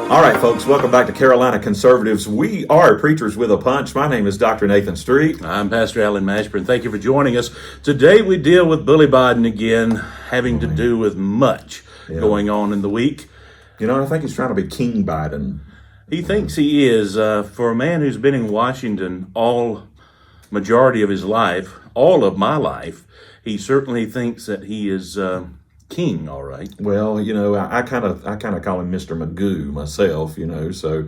All right, folks, welcome back to Carolina Conservatives. We are Preachers with a Punch. My name is Dr. Nathan Street. I'm Pastor Alan Mashburn. Thank you for joining us. Today we deal with Bully Biden again, having to do with much going on in the week. You know, I think he's trying to be King Biden. He thinks he is. For a man who's been in Washington majority of his life, all of my life, he certainly thinks that he is king, all right. Well, you know, I kind of call him Mr. Magoo myself, you know, so,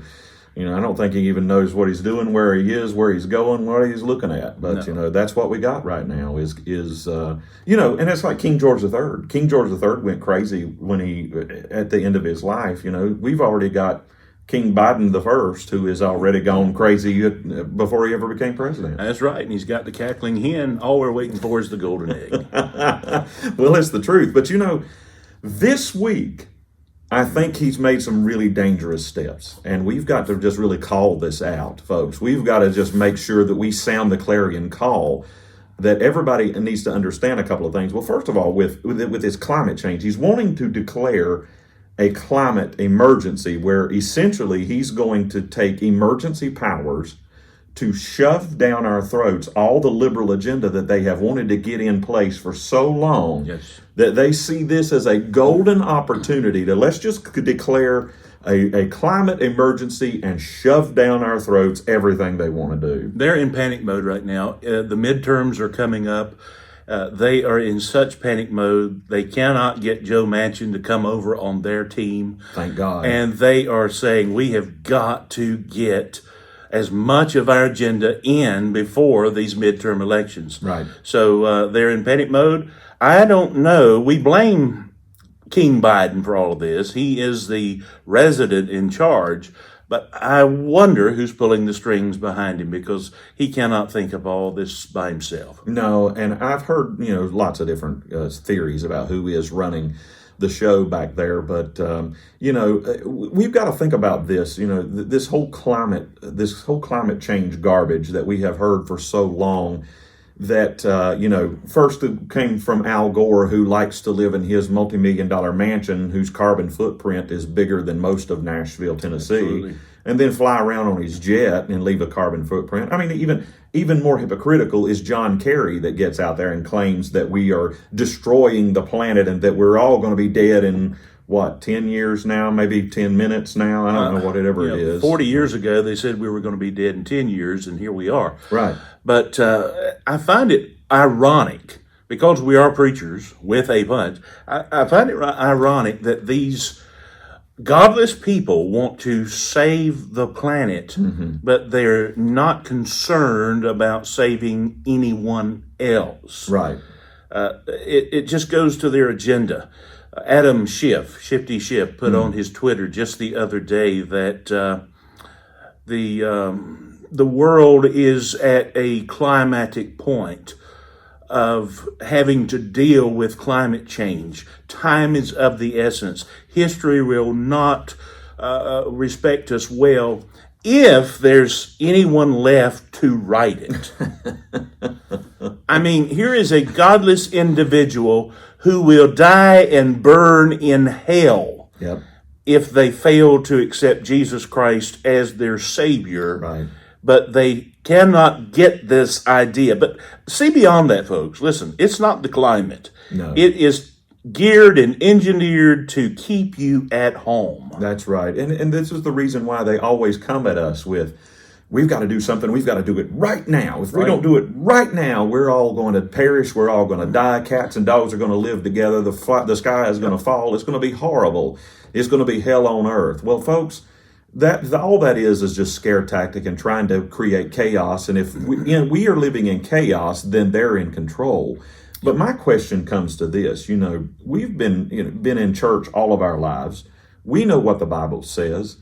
you know, I don't think he even knows what he's doing, where he is, where he's going, what he's looking at. But, you know, that's what we got right now is you know, and it's like King George III. King George III went crazy when at the end of his life, you know. We've already got King Biden the First, who has already gone crazy before he ever became president. That's right, and he's got the cackling hen. All we're waiting for is the golden egg. Well, it's the truth. But, you know, this week, I think he's made some really dangerous steps. And we've got to just really call this out, folks. We've got to just make sure that we sound the clarion call, that everybody needs to understand a couple of things. Well, first of all, with his climate change, he's wanting to declare a climate emergency where essentially he's going to take emergency powers to shove down our throats all the liberal agenda that they have wanted to get in place for so long, that they see this as a golden opportunity to let's just declare a climate emergency and shove down our throats everything they want to do. They're in panic mode right now. The midterms are coming up. They are in such panic mode, they cannot get Joe Manchin to come over on their team. Thank God. And they are saying, we have got to get as much of our agenda in before these midterm elections. Right. So they're in panic mode. I don't know. We blame King Biden for all of this. He is the resident in charge. But I wonder who's pulling the strings behind him, because he cannot think of all this by himself. No, and I've heard, you know, lots of different theories about who is running the show back there. But, you know, we've got to think about this, you know, this whole climate change garbage that we have heard for so long. That, you know, first it came from Al Gore, who likes to live in his multi-million-dollar mansion whose carbon footprint is bigger than most of Nashville, Tennessee. Absolutely. And then fly around on his jet and leave a carbon footprint. I mean, even more hypocritical is John Kerry, that gets out there and claims that we are destroying the planet and that we're all going to be dead in, 10 years now, maybe 10 minutes now? I don't know, whatever it is. 40 years ago, they said we were going to be dead in 10 years, and here we are. Right. But I find it ironic, because we are preachers with a punch, I find it ironic that these godless people want to save the planet, but they're not concerned about saving anyone else. Right. It just goes to their agenda. Adam Shifty Schiff, put on his Twitter just the other day that the world is at a climatic point of having to deal with climate change. Time is of the essence. History will not respect us well if there's anyone left to write it. I mean, here is a godless individual who will die and burn in hell if they fail to accept Jesus Christ as their Savior. Right. But they cannot get this idea. But see beyond that, folks. Listen, it's not the climate. No. It is geared and engineered to keep you at home. That's right. And this is the reason why they always come at us with, we've got to do something. We've got to do it right now. If we don't do it right now, we're all going to perish. We're all going to die. Cats and dogs are going to live together. The sky is going to fall. It's going to be horrible. It's going to be hell on earth. Well, folks, all that is just scare tactic and trying to create chaos. And if we are living in chaos, then they're in control. But my question comes to this: we've been in church all of our lives. We know what the Bible says.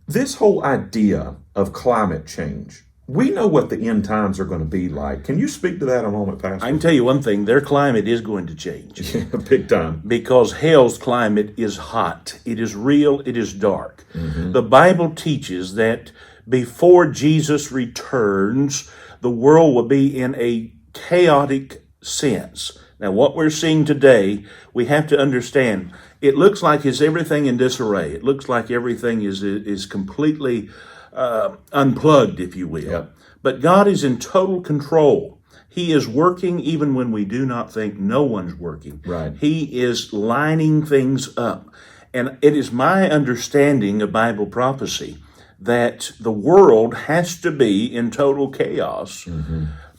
This whole idea of climate change, we know what the end times are going to be like. Can you speak to that a moment, Pastor? I can tell you one thing, their climate is going to change. Yeah, big time. Because hell's climate is hot. It is real. It is dark. Mm-hmm. The Bible teaches that before Jesus returns, the world will be in a chaotic sense. Now, what we're seeing today, we have to understand, it looks like is everything in disarray. It looks like everything is completely unplugged, if you will. Yep. But God is in total control. He is working even when we do not think no one's working. Right. He is lining things up. And it is my understanding of Bible prophecy that the world has to be in total chaos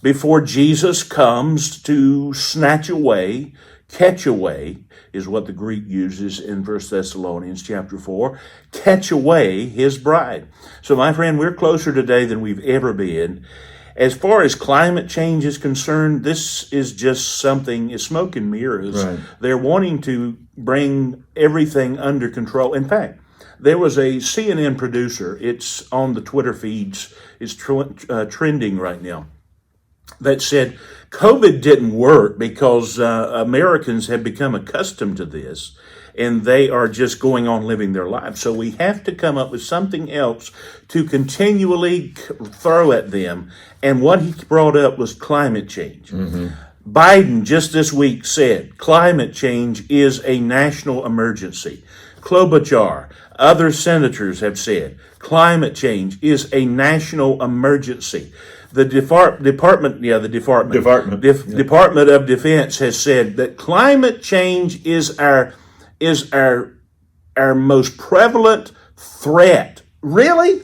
before Jesus comes to snatch away, catch away, is what the Greek uses in 1 Thessalonians chapter 4, catch away his bride. So my friend, we're closer today than we've ever been. As far as climate change is concerned, this is just something, it's smoke and mirrors. Right. They're wanting to bring everything under control. In fact, there was a CNN producer, it's on the Twitter feeds, it's trending right now, that said COVID didn't work because Americans have become accustomed to this and they are just going on living their lives. So we have to come up with something else to continually throw at them. And what he brought up was climate change. Mm-hmm. Biden just this week said climate change is a national emergency. Klobuchar, other senators have said climate change is a national emergency. The Department of Defense has said that climate change is our most prevalent threat. Really?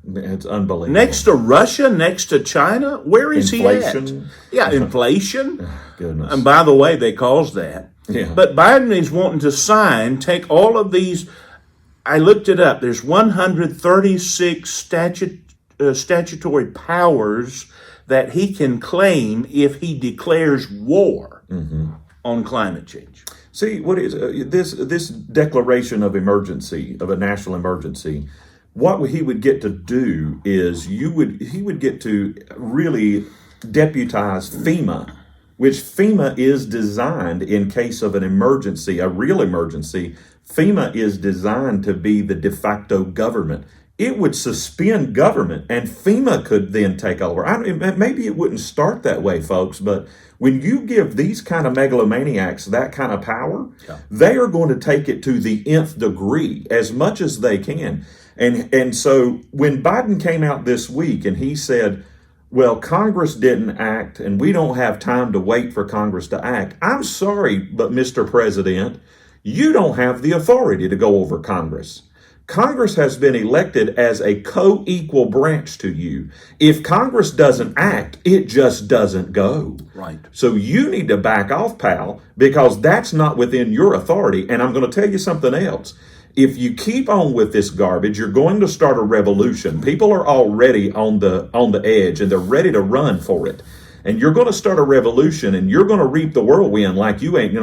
It's unbelievable. Next to Russia, next to China, where is inflation. He at? Yeah, inflation. Goodness. And by the way, they caused that. Yeah. But Biden is wanting to take all of these. I looked it up. There's 136 statutory powers that he can claim if he declares war on climate change. See, what is this declaration of emergency, of a national emergency? What he would get to do is he would get to really deputize FEMA, which FEMA is designed in case of an emergency, a real emergency. FEMA is designed to be the de facto government. It would suspend government and FEMA could then take over. Maybe it wouldn't start that way, folks, but when you give these kind of megalomaniacs that kind of power, they are going to take it to the nth degree as much as they can. And so when Biden came out this week and he said, well, Congress didn't act and we don't have time to wait for Congress to act. I'm sorry, but Mr. President, you don't have the authority to go over Congress. Congress has been elected as a co-equal branch to you. If Congress doesn't act, it just doesn't go. Right. So you need to back off, pal, because that's not within your authority. And I'm going to tell you something else. If you keep on with this garbage, you're going to start a revolution. People are already on the edge and they're ready to run for it. And you're going to start a revolution and you're going to reap the whirlwind like you ain't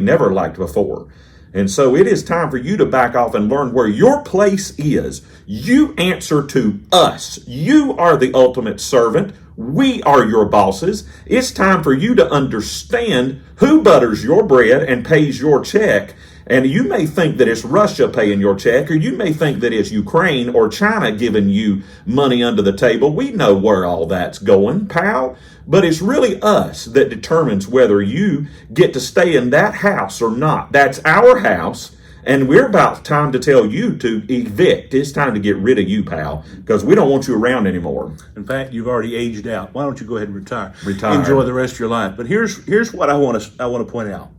never liked before. And so it is time for you to back off and learn where your place is. You answer to us. You are the ultimate servant. We are your bosses. It's time for you to understand who butters your bread and pays your check. And you may think that it's Russia paying your check, or you may think that it's Ukraine or China giving you money under the table. We know where all that's going, pal. But it's really us that determines whether you get to stay in that house or not. That's our house, and we're about time to tell you to evict. It's time to get rid of you, pal, because we don't want you around anymore. In fact, you've already aged out. Why don't you go ahead and retire? Retire. Enjoy the rest of your life. But here's what I want to point out.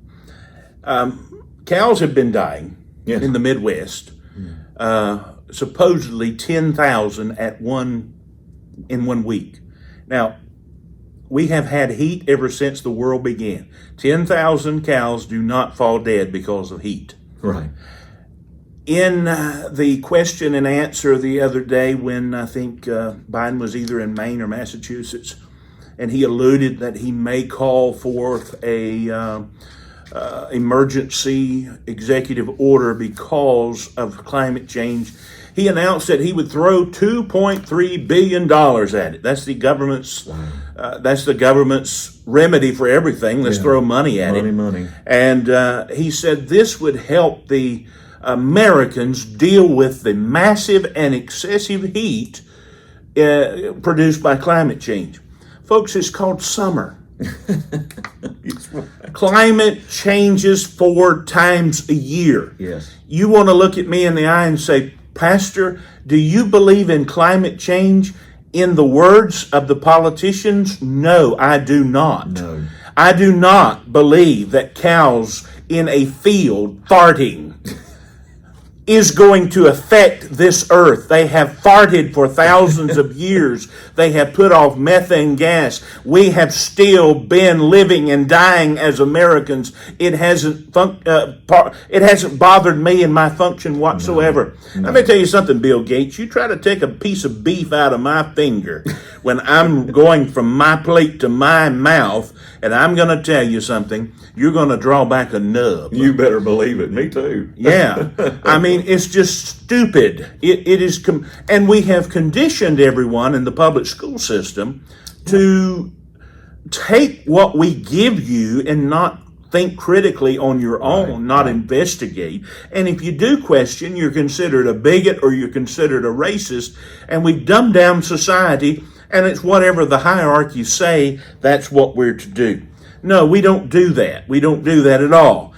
Cows have been dying in the Midwest. Supposedly 10,000 in 1 week. Now, we have had heat ever since the world began. 10,000 cows do not fall dead because of heat. Right. In the question and answer the other day, when I think Biden was either in Maine or Massachusetts, and he alluded that he may call forth a emergency executive order because of climate change, he announced that he would throw $2.3 billion at it. That's the government's remedy for everything. Let's throw money at it. Money. And he said this would help the Americans deal with the massive and excessive heat produced by climate change. Folks, it's called summer. Climate changes 4 times a year. Yes. You want to look at me in the eye and say, Pastor, do you believe in climate change in the words of the politicians? No, I do not. No. I do not believe that cows in a field farting is going to affect this earth. They have farted for thousands of years. They have put off methane gas. We have still been living and dying as Americans. It hasn't bothered me in my function whatsoever. No. Let me tell you something, Bill Gates. You try to take a piece of beef out of my finger when I'm going from my plate to my mouth, and I'm going to tell you something, you're going to draw back a nub. You better believe it. Me too. Yeah. I mean, it's just stupid. It is, and we have conditioned everyone in the public school system to take what we give you and not think critically on your own, not investigate. And if you do question, you're considered a bigot or you're considered a racist. And we've dumbed down society, and it's whatever the hierarchy say, that's what we're to do. No, we don't do that. We don't do that at all.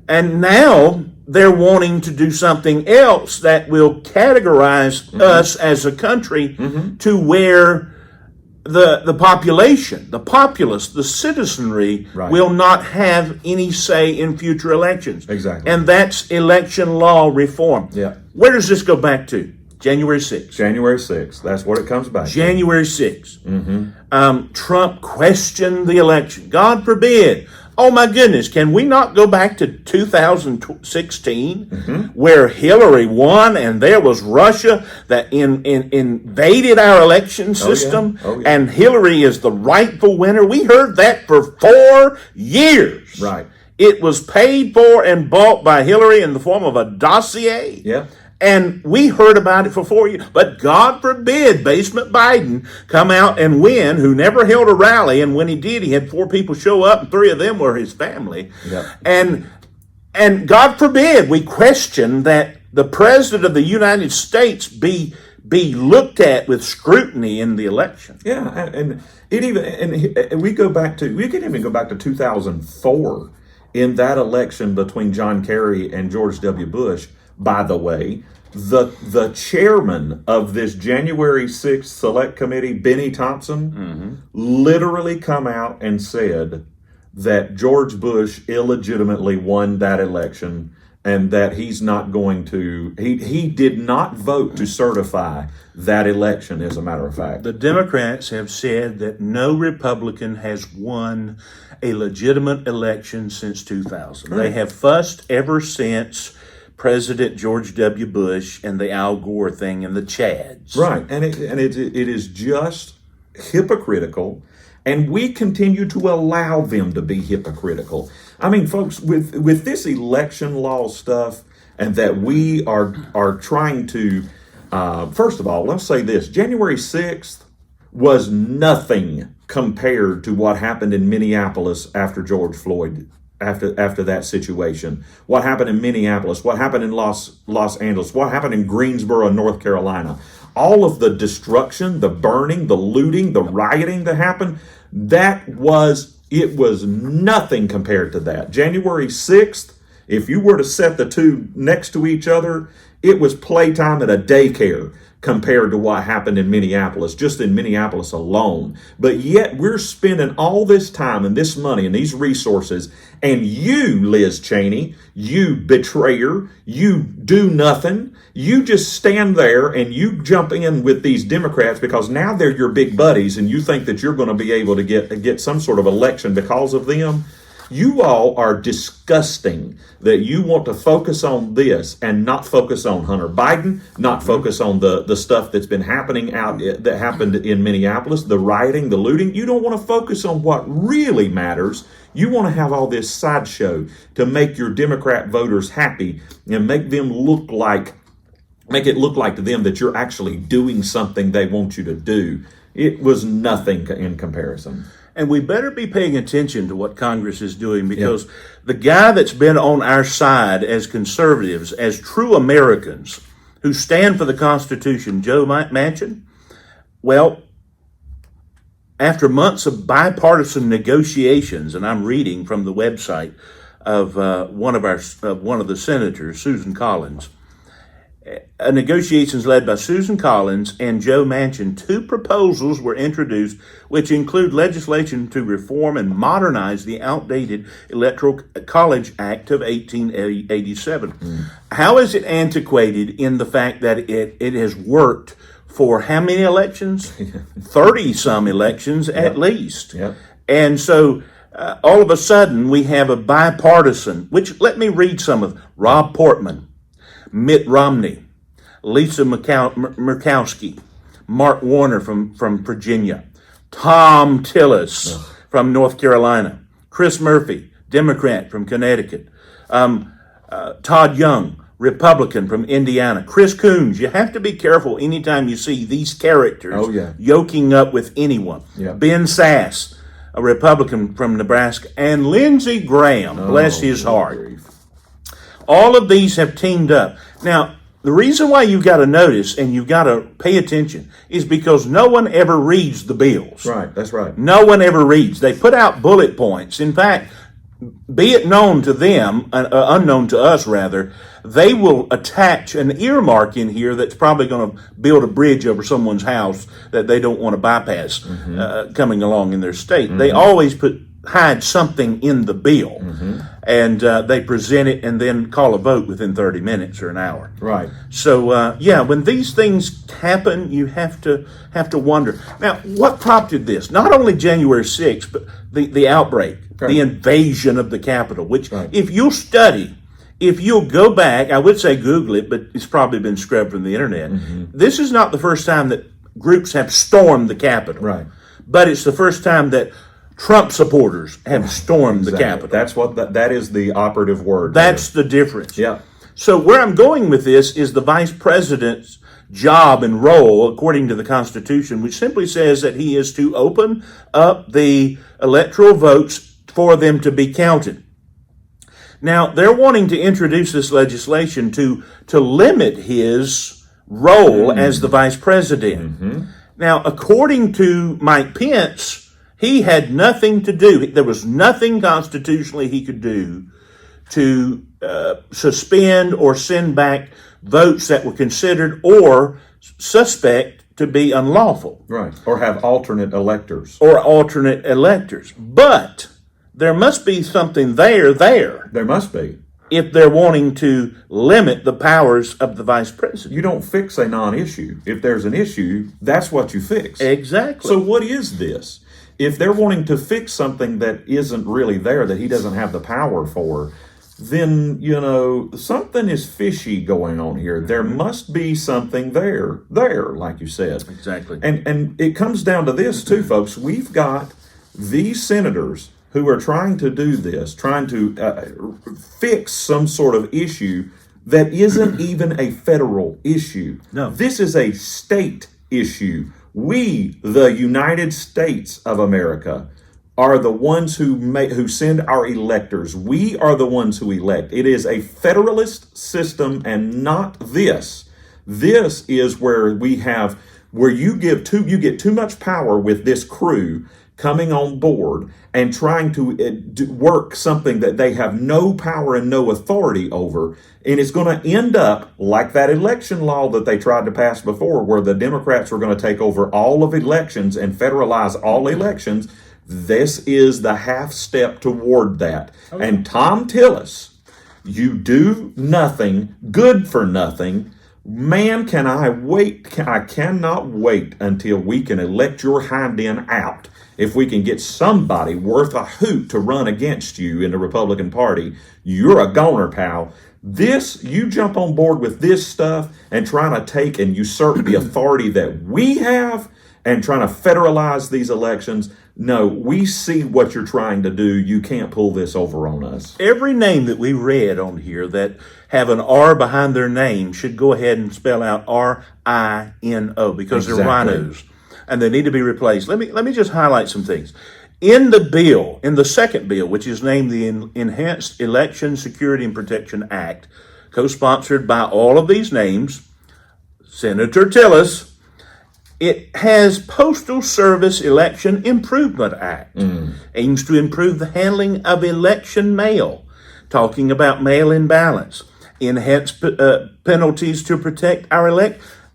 And now they're wanting to do something else that will categorize us as a country to where the population, the populace, the citizenry will not have any say in future elections. Exactly. And that's election law reform. Yeah. Where does this go back to? January 6th. January 6th. That's what it comes back to. January 6th. Trump questioned the election. God forbid. Oh my goodness, can we not go back to 2016 where Hillary won and there was Russia that invaded our election system and Hillary is the rightful winner? We heard that for 4 years. Right. It was paid for and bought by Hillary in the form of a dossier. Yeah. And we heard about it for 4 years. But God forbid Basement Biden come out and win, who never held a rally. And when he did, he had 4 people show up, and 3 of them were his family. Yeah. And God forbid we question that the President of the United States be looked at with scrutiny in the election. Yeah, and it even and we can even go back to 2004 in that election between John Kerry and George W. Bush. By the way, the chairman of this January 6th Select Committee, Benny Thompson, literally come out and said that George Bush illegitimately won that election and that he's not going to, he did not vote to certify that election, as a matter of fact. The Democrats have said that no Republican has won a legitimate election since 2000. They have fussed ever since President George W. Bush and the Al Gore thing and the Chads. Right, and it is just hypocritical, and we continue to allow them to be hypocritical. I mean, folks, with this election law stuff, and that we are trying to, first of all, let's say this: January 6th was nothing compared to what happened in Minneapolis after George Floyd. After that situation, what happened in Minneapolis, what happened in Los Angeles, what happened in Greensboro, North Carolina, all of the destruction, the burning, the looting, the rioting that happened, it was nothing compared to that. January 6th, if you were to set the two next to each other, it was playtime at a daycare compared to what happened in Minneapolis, just in Minneapolis alone. But yet we're spending all this time and this money and these resources, and you, Liz Cheney, you betrayer, you do nothing, you just stand there and you jump in with these Democrats because now they're your big buddies and you think that you're going to be able to get some sort of election because of them. You all are disgusting that you want to focus on this and not focus on Hunter Biden, not focus on the stuff that's been happening that happened in Minneapolis, the rioting, the looting. You don't want to focus on what really matters. You want to have all this sideshow to make your Democrat voters happy and make it look like to them that you're actually doing something they want you to do. It was nothing in comparison. And we better be paying attention to what Congress is doing, because the guy that's been on our side as conservatives, as true Americans who stand for the Constitution, Joe Manchin, well, after months of bipartisan negotiations, and I'm reading from the website of one of the senators, Susan Collins, negotiations led by Susan Collins and Joe Manchin, 2 proposals were introduced which include legislation to reform and modernize the outdated Electoral College Act of 1887. How is it antiquated in the fact that it has worked for how many elections? 30-some elections at least. And so all of a sudden we have a bipartisan, which let me read some of them. Rob Portman, Mitt Romney, Lisa Murkowski, Mark Warner from Virginia, Tom Tillis from North Carolina, Chris Murphy, Democrat from Connecticut, Todd Young, Republican from Indiana, Chris Coons. You have to be careful anytime you see these characters yoking up with anyone. Ben Sass, a Republican from Nebraska, and Lindsey Graham, bless his heart. All of these have teamed up. Now, the reason why you've got to notice and you've got to pay attention is because no one ever reads the bills. Right, that's right. No one ever reads. They put out bullet points. In fact, be it known to them, unknown to us rather, they will attach an earmark in here that's probably going to build a bridge over someone's house that they don't want to bypass coming along in their state. They always hide something in the bill, and they present it and then call a vote within 30 minutes or an hour. Right. So when these things happen, you have to wonder. Now, what prompted this? Not only January 6th, but the outbreak, the invasion of the Capitol, which if you'll go back, I would say Google it, but it's probably been scrubbed from the internet. This is not the first time that groups have stormed the Capitol. Right. But it's the first time that Trump supporters have stormed the Capitol. That's that is the operative word. That's the difference. Yeah. So where I'm going with this is the vice president's job and role, according to the Constitution, which simply says that he is to open up the electoral votes for them to be counted. Now, they're wanting to introduce this legislation to limit his role as the vice president. Now, according to Mike Pence, he had nothing to do. There was nothing constitutionally he could do to suspend or send back votes that were considered or suspect to be unlawful. Right. Or have alternate electors. But there must be something there. There must be. If they're wanting to limit the powers of the vice president. You don't fix a non-issue. If there's an issue, that's what you fix. Exactly. So what is this? If they're wanting to fix something that isn't really there, that he doesn't have the power for, then, something is fishy going on here. There must be something there, like you said. Exactly. And it comes down to this, too, folks. We've got these senators who are trying to do this, trying to fix some sort of issue that isn't even a federal issue. No. This is a state issue. We, the United States of America, are the ones who send our electors. We are the ones who elect. It is a federalist system and not this. This is where you get too much power with this crew coming on board and trying to work something that they have no power and no authority over. And it's going to end up like that election law that they tried to pass before, where the Democrats were going to take over all of elections and federalize all elections. This is the half step toward that. Okay. And Tom Tillis, you do nothing, good for nothing. Man, I cannot wait until we can elect your hind end out if we can get somebody worth a hoot to run against you in the Republican Party, you're a goner, pal. You jump on board with this stuff and trying to take and usurp the authority that we have and trying to federalize these elections. No, we see what you're trying to do. You can't pull this over on us. Every name that we read on here that have an R behind their name should go ahead and spell out R-I-N-O because they're rhinos and they need to be replaced. Let me just highlight some things. In the bill, in the second bill, which is named the Enhanced Election Security and Protection Act, co-sponsored by all of these names, Senator Tillis, it has Postal Service Election Improvement Act, aims to improve the handling of election mail, talking about mail-in ballots, enhanced penalties to protect our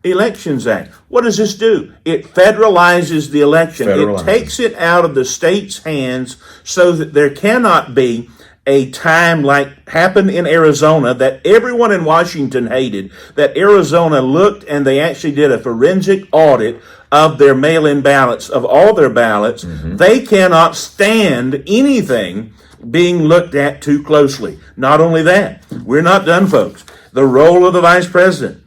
Elections Act. What does this do? It federalizes the election. It takes it out of the state's hands so that there cannot be a time like happened in Arizona that everyone in Washington hated, that Arizona looked and they actually did a forensic audit of their mail-in ballots, of all their ballots. They cannot stand anything being looked at too closely. Not only that, we're not done, folks. The role of the vice president.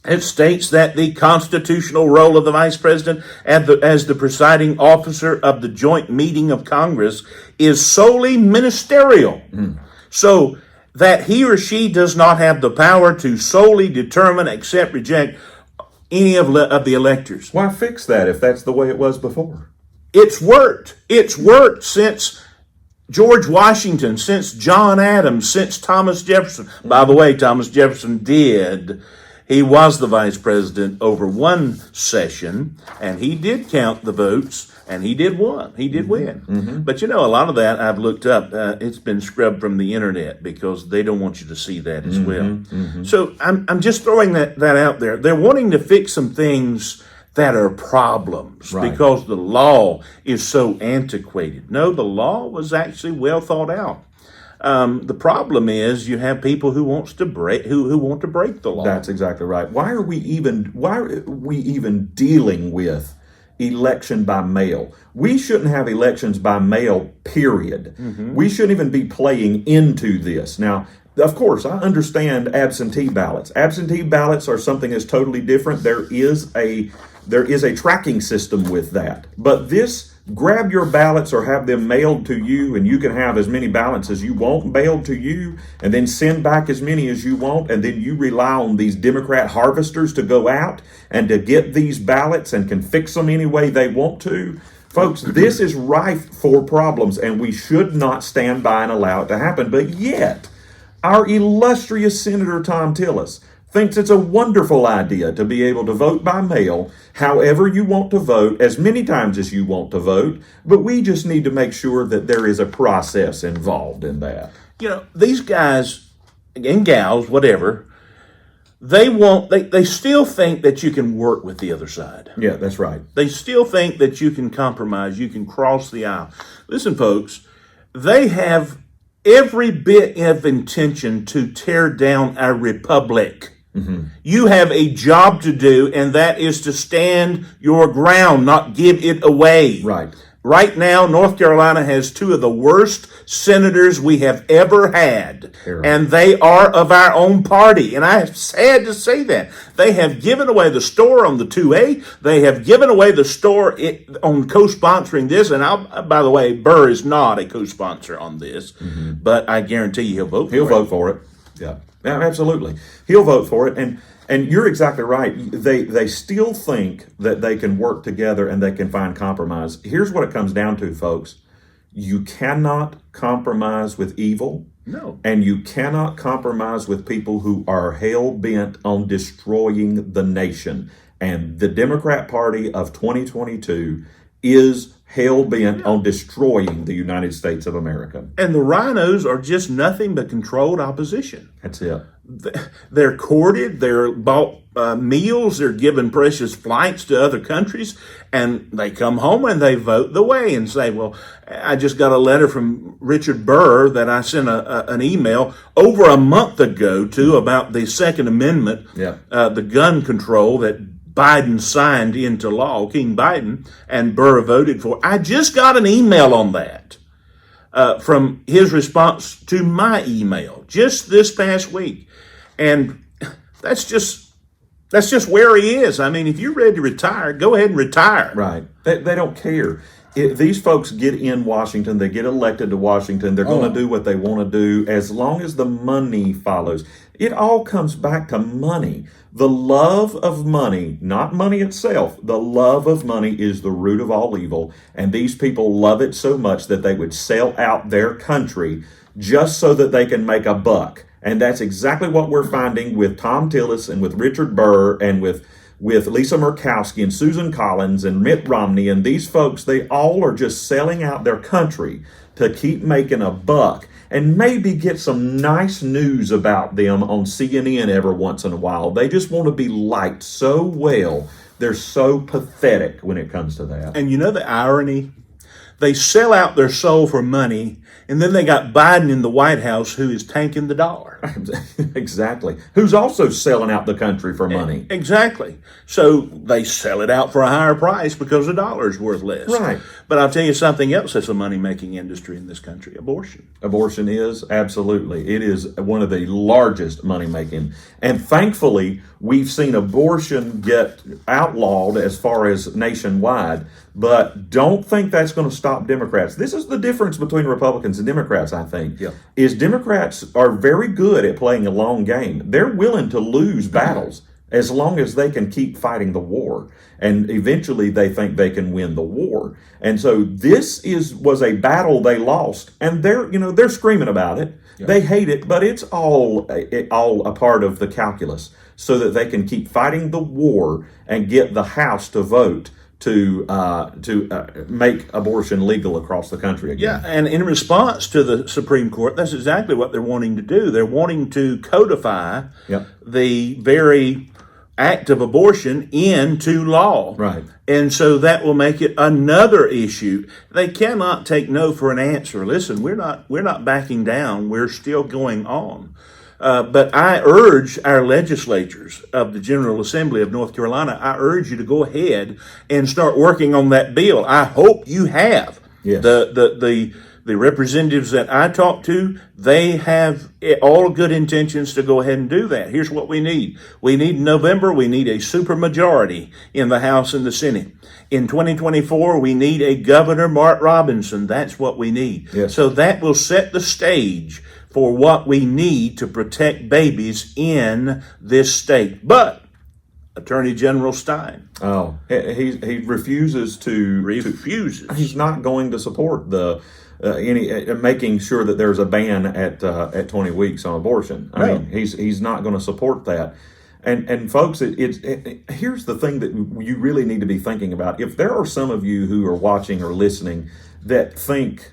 It states that the constitutional role of the vice president as the presiding officer of the joint meeting of Congress is solely ministerial. So that he or she does not have the power to solely determine, accept, reject any of the electors. Why fix that if that's the way it was before? It's worked. It's worked since George Washington, since John Adams, since Thomas Jefferson. By the way, Thomas Jefferson he was the vice president over one session, and he did count the votes, and he did win. But a lot of that I've looked up. It's been scrubbed from the internet because they don't want you to see that as well. So I'm just throwing that out there. They're wanting to fix some things that are problems because the law is so antiquated. No, the law was actually well thought out. The problem is you have people who want to break the law. That's exactly right. Why are we even dealing with election by mail? We shouldn't have elections by mail, period. We shouldn't even be playing into this. Now, of course, I understand absentee ballots. Absentee ballots are something that's totally different. There is a tracking system with that. But this, grab your ballots or have them mailed to you, and you can have as many ballots as you want mailed to you, and then send back as many as you want, and then you rely on these Democrat harvesters to go out and to get these ballots and can fix them any way they want to. Folks, this is rife for problems, and we should not stand by and allow it to happen. But yet, our illustrious Senator Tom Tillis thinks it's a wonderful idea to be able to vote by mail however you want to vote, as many times as you want to vote, but we just need to make sure that there is a process involved in that. These guys and gals, whatever, they still think that you can work with the other side. Yeah, that's right. They still think that you can compromise, you can cross the aisle. Listen, folks, they have every bit of intention to tear down our republic. You have a job to do, and that is to stand your ground, not give it away. Right now, North Carolina has two of the worst senators we have ever had, and they are of our own party. And I'm sad to say that. They have given away the store on the 2A. They have given away the store on co-sponsoring this. And by the way, Burr is not a co-sponsor on this, but I guarantee you he'll vote for it. He'll vote for it. Yeah, absolutely. He'll vote for it. And you're exactly right. They still think that they can work together and they can find compromise. Here's what it comes down to, folks. You cannot compromise with evil. No. And you cannot compromise with people who are hell-bent on destroying the nation. And the Democrat Party of 2022 is hell-bent on destroying the United States of America. And the rhinos are just nothing but controlled opposition. That's it. They're courted, they're bought meals, they're given precious flights to other countries, and they come home and they vote the way and say, well, I just got a letter from Richard Burr that I sent an email over a month ago to about the Second Amendment, the gun control that Biden signed into law, King Biden, and Burr voted for. I just got an email on that from his response to my email just this past week. And that's just where he is. I mean, if you're ready to retire, go ahead and retire. Right. They don't care. These folks get in Washington, they get elected to Washington, they're going to do what they want to do as long as the money follows. It all comes back to money. The love of money, not money itself, the love of money is the root of all evil. And these people love it so much that they would sell out their country just so that they can make a buck. And that's exactly what we're finding with Tom Tillis and with Richard Burr and with Lisa Murkowski and Susan Collins and Mitt Romney and these folks. They all are just selling out their country to keep making a buck and maybe get some nice news about them on CNN every once in a while. They just want to be liked so well. They're so pathetic when it comes to that. And you know the irony? They sell out their soul for money, and then they got Biden in the White House who is tanking the dollar. Exactly. Who's also selling out the country for money. Exactly. So they sell it out for a higher price because the dollar is worth less. Right. But I'll tell you something else that's a money-making industry in this country, abortion. Abortion is, absolutely. It is one of the largest money-making. And thankfully, we've seen abortion get outlawed as far as nationwide. But don't think that's going to stop Democrats. This is the difference between Republicans and Democrats, I think, is Democrats are very good at playing a long game. They're willing to lose battles as long as they can keep fighting the war. And eventually they think they can win the war. And so this was a battle they lost, and they're screaming about it. Yeah. They hate it, but it's all a part of the calculus so that they can keep fighting the war and get the House to vote to make abortion legal across the country again. Yeah, and in response to the Supreme Court, that's exactly what they're wanting to do. They're wanting to codify the very act of abortion into law. Right. And so that will make it another issue. They cannot take no for an answer. Listen, we're not backing down. We're still going on. But I urge our legislatures of the General Assembly of North Carolina, I urge you to go ahead and start working on that bill. I hope you have. Yes. The representatives that I talk to, they have all good intentions to go ahead and do that. Here's what we need. We need in November, we need a supermajority in the House and the Senate. In 2024, we need a Governor Mark Robinson. That's what we need. Yes. So that will set the stage for what we need to protect babies in this state. But Attorney General Stein. Oh, he refuses to. He's not going to support the making sure that there's a ban at 20 weeks on abortion. I mean, he's not going to support that. And folks, here's the thing that you really need to be thinking about. If there are some of you who are watching or listening that think,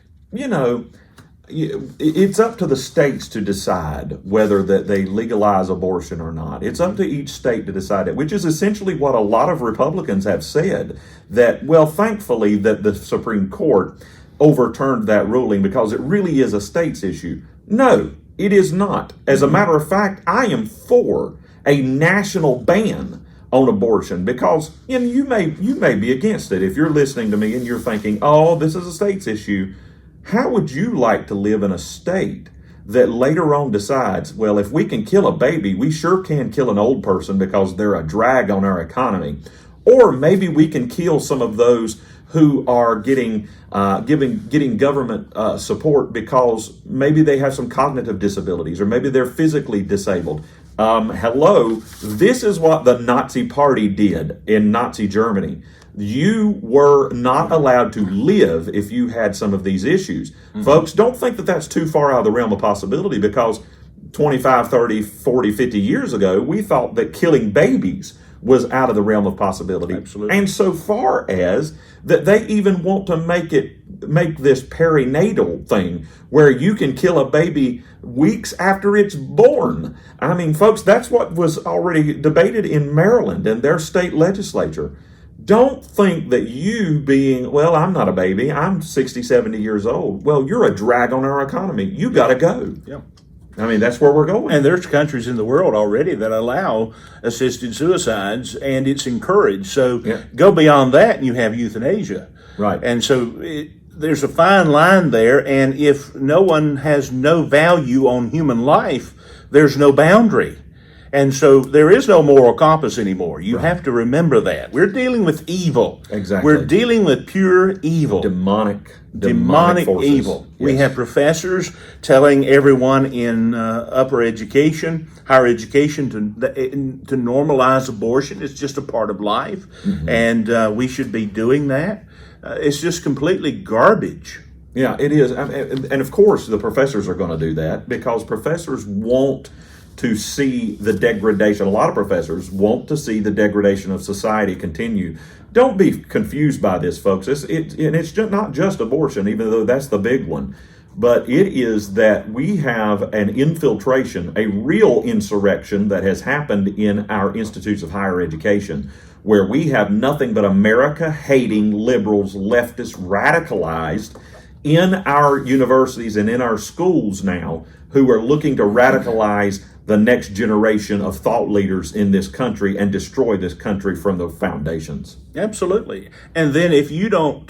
it's up to the states to decide whether that they legalize abortion or not. It's up to each state to decide it, which is essentially what a lot of Republicans have said. That, well, thankfully that the Supreme Court overturned that ruling because it really is a state's issue. No, it is not. As a matter of fact, I am for a national ban on abortion because you may be against it. If you're listening to me and you're thinking, oh, this is a state's issue, how would you like to live in a state that later on decides, well, if we can kill a baby, we sure can kill an old person because they're a drag on our economy? Or maybe we can kill some of those who are getting government support because maybe they have some cognitive disabilities or maybe they're physically disabled. Hello, this is what the Nazi Party did in Nazi Germany. You were not allowed to live if you had some of these issues. Mm-hmm. Folks, don't think that that's too far out of the realm of possibility because 25, 30, 40, 50 years ago, we thought that killing babies was out of the realm of possibility. Absolutely. And so far as that they even want to make this perinatal thing where you can kill a baby weeks after it's born. I mean, folks, that's what was already debated in Maryland and their state legislature. Don't think that you being, well, I'm not a baby, I'm 60, 70 years old. Well, you're a drag on our economy. You got to go. Yep. I mean, that's where we're going. And there's countries in the world already that allow assisted suicides, and it's encouraged. So go beyond that, and you have euthanasia. Right. And so there's a fine line there, and if no one has no value on human life, there's no boundary. And so there is no moral compass anymore. You have to remember that. We're dealing with evil. Exactly. We're dealing with pure evil. Demonic forces. Evil. Yes. We have professors telling everyone in upper education, higher education, to normalize abortion. It's just a part of life, and we should be doing that. It's just completely garbage. Yeah, it is. And of course, the professors are going to do that because professors want to see the degradation. A lot of professors want to see the degradation of society continue. Don't be confused by this, folks. It's just not just abortion, even though that's the big one. But it is that we have an infiltration, a real insurrection that has happened in our institutes of higher education, where we have nothing but America-hating liberals, leftists, radicalized in our universities and in our schools now, who are looking to radicalize the next generation of thought leaders in this country and destroy this country from the foundations. Absolutely. And then if you don't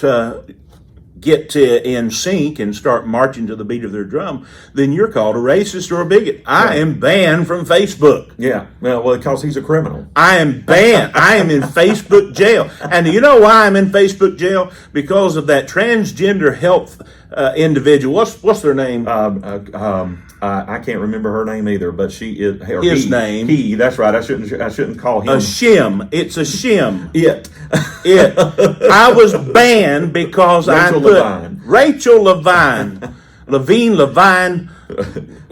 get to in sync and start marching to the beat of their drum, then you're called a racist or a bigot. I am banned from Facebook. Yeah, well, because he's a criminal. I am banned. I am in Facebook jail. And do you know why I'm in Facebook jail? Because of that transgender health individual. What's their name? I can't remember her name either, but she is his name. He. That's right. I shouldn't call him a shim. It's a shim. It. I was banned because Rachel I put Levine. Rachel Levine, Levine.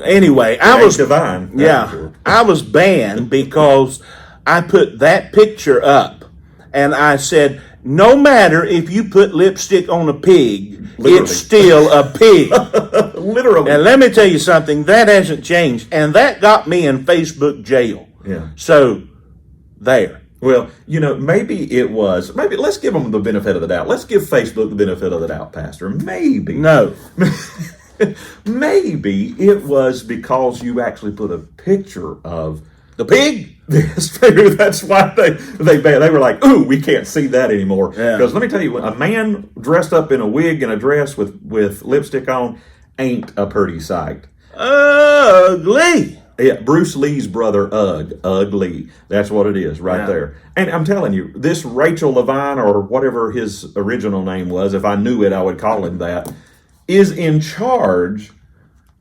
Anyway, I was Divine. Yeah, I was banned because I put that picture up, and I said, no matter if you put lipstick on a pig, Literally. it's still a pig. Literally. And let me tell you something, that hasn't changed. And that got me in Facebook jail. Yeah. So, there. Well, maybe let's give them the benefit of the doubt. Let's give Facebook the benefit of the doubt, Pastor. Maybe. No. Maybe it was because you actually put a picture of the pig. That's why they were like, ooh, we can't see that anymore. Yeah. Because let me tell you, a man dressed up in a wig and a dress with lipstick on ain't a pretty sight. Ugly. Yeah, Bruce Lee's brother, Ugly. That's what it is right there. And I'm telling you, this Rachel Levine, or whatever his original name was, if I knew it, I would call him that, is in charge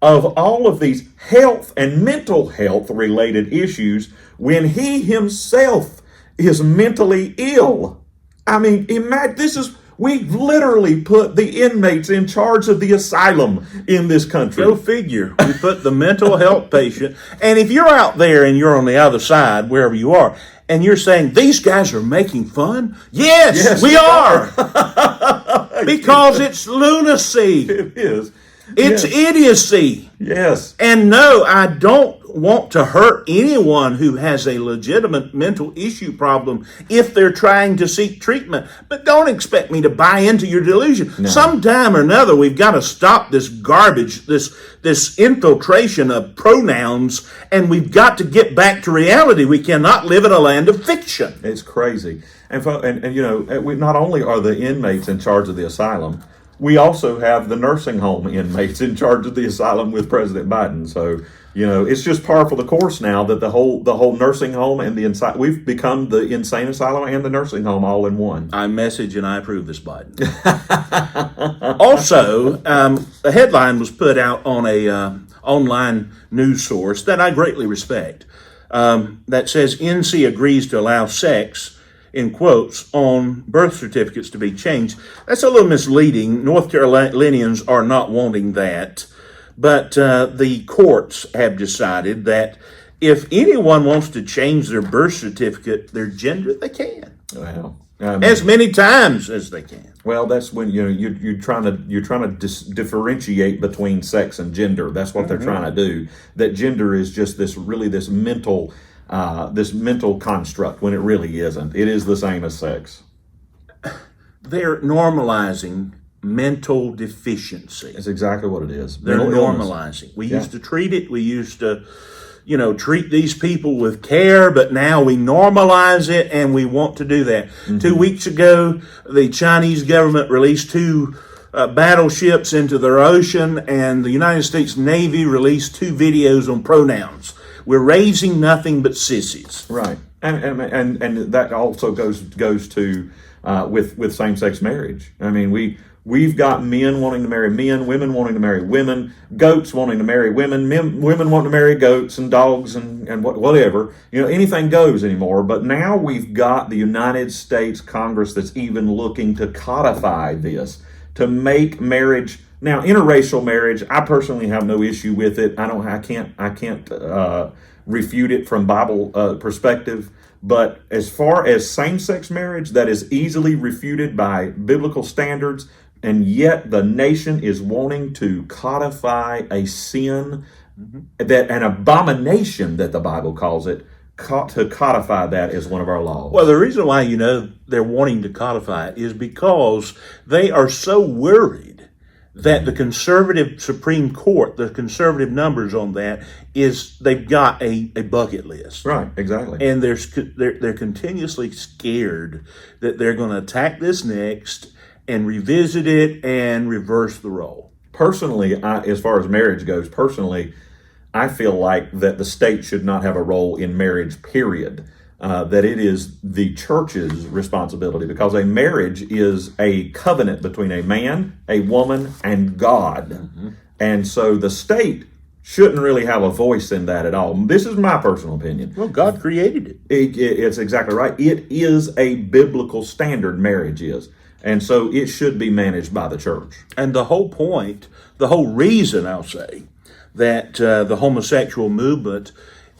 of all of these health and mental health related issues when he himself is mentally ill. I mean, imagine we've literally put the inmates in charge of the asylum in this country. Go figure. We put the mental health patient, and if you're out there and you're on the other side, wherever you are, and you're saying, these guys are making fun? Yes, we are. Because it's lunacy. It is. It's idiocy. Yes. And no, I don't want to hurt anyone who has a legitimate mental issue problem if they're trying to seek treatment. But don't expect me to buy into your delusion. No. Sometime or another, we've got to stop this garbage, this infiltration of pronouns, and we've got to get back to reality. We cannot live in a land of fiction. It's crazy. And we not only are the inmates in charge of the asylum, we also have the nursing home inmates in charge of the asylum with President Biden. So, it's just par for the course now that the whole nursing home and we've become the insane asylum and the nursing home all in one. I message and I approve this, Biden. Also, a headline was put out on a online news source that I greatly respect that says NC agrees to allow sex, in quotes, on birth certificates to be changed. That's a little misleading. North Carolinians are not wanting that. But the courts have decided that if anyone wants to change their birth certificate, their gender, they can. Well, as many times as they can. Well, that's when you're trying to differentiate between sex and gender. That's what they're trying to do. That gender is just this mental construct when it really isn't. It is the same as sex. They're normalizing mental deficiency. It's exactly what it is. They're Mental illness. normalizing. We used to treat it. We used to, treat these people with care, but now we normalize it and we want to do that. 2 weeks ago, the Chinese government released two battleships into their ocean, and the United States Navy released 2 videos on pronouns. We're raising nothing but sissies. Right. And that also goes to with same-sex marriage. I mean, we've got men wanting to marry men, women wanting to marry women, goats wanting to marry women, women wanting to marry goats and dogs and whatever. Anything goes anymore. But now we've got the United States Congress that's even looking to codify this, to make marriage. Now, interracial marriage, I personally have no issue with it. I can't refute it from Bible perspective. But as far as same-sex marriage, that is easily refuted by biblical standards, and yet the nation is wanting to codify a sin, that an abomination that the Bible calls it, to codify that as one of our laws. Well, the reason why they're wanting to codify it is because they are so worried that the conservative Supreme Court, the conservative numbers on that, is they've got a bucket list. Right, exactly. And they're continuously scared that they're going to attack this next and revisit it and reverse the role. Personally, as far as marriage goes, I feel like that the state should not have a role in marriage, period. That it is the church's responsibility, because a marriage is a covenant between a man, a woman, and God. And so the state shouldn't really have a voice in that at all. This is my personal opinion. Well, God created it. It's exactly right. It is a biblical standard, marriage is. And so it should be managed by the church. And the whole point, the whole reason, I'll say, that the homosexual movement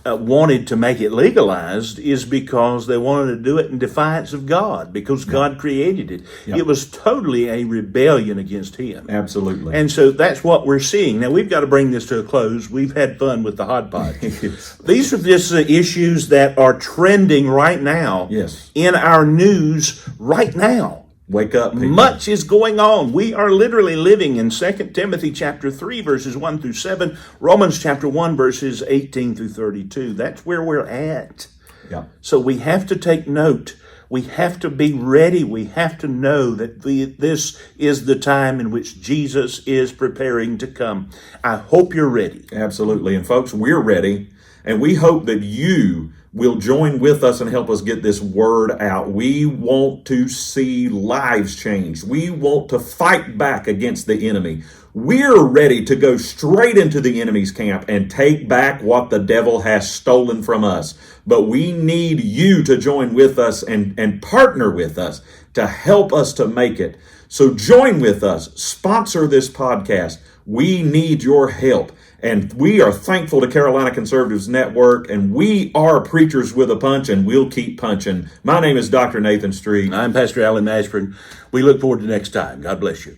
wanted to make it legalized is because they wanted to do it in defiance of God, because God created it. It was totally a rebellion against Him. Absolutely. And so that's what we're seeing. Now, we've got to bring this to a close. We've had fun with the hot pot. These are just the issues that are trending right now in our news right now. Wake up, people. Much is going on. We are literally living in 2 Timothy chapter 3, verses 1 through 7, Romans chapter 1, verses 18 through 32. That's where we're at. Yeah. So we have to take note. We have to be ready. We have to know that this is the time in which Jesus is preparing to come. I hope you're ready. Absolutely. And folks, we're ready. And we hope that you will join with us and help us get this word out. We want to see lives changed. We want to fight back against the enemy. We're ready to go straight into the enemy's camp and take back what the devil has stolen from us. But we need you to join with us and partner with us to help us to make it. So join with us. Sponsor this podcast. We need your help. And we are thankful to Carolina Conservatives Network, and we are preachers with a punch, and we'll keep punching. My name is Dr. Nathan Street. I'm Pastor Alan Mashburn. We look forward to next time. God bless you.